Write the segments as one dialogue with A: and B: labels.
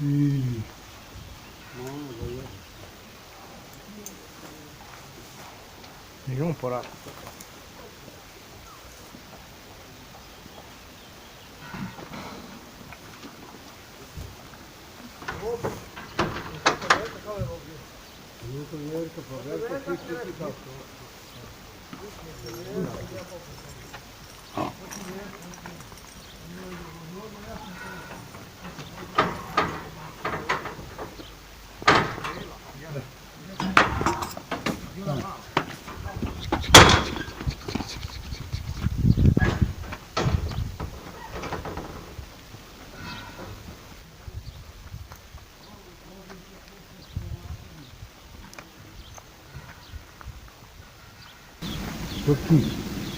A: I... Idemo porati.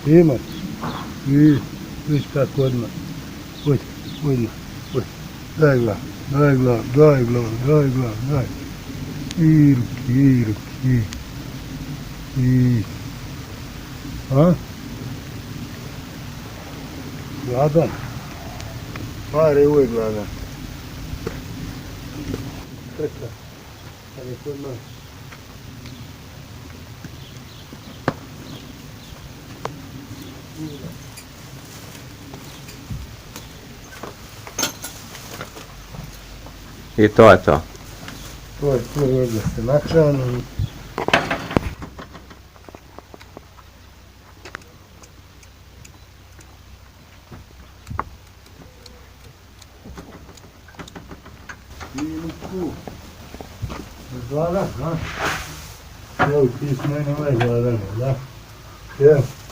A: Aqui, mano. Isso para quando, mano. Oi, oi, oi. Dai lá, dai lá, dai lá, dai lá, dai. Aqui. Isso. Hã? Gladan. Pare, oi, gladan. Treka. Pare, quando, mano.
B: I to je to.
A: To je da se nahrani. Ilku. Gladan, ha? Evo ti s mene ovaj gladan, da? Evo.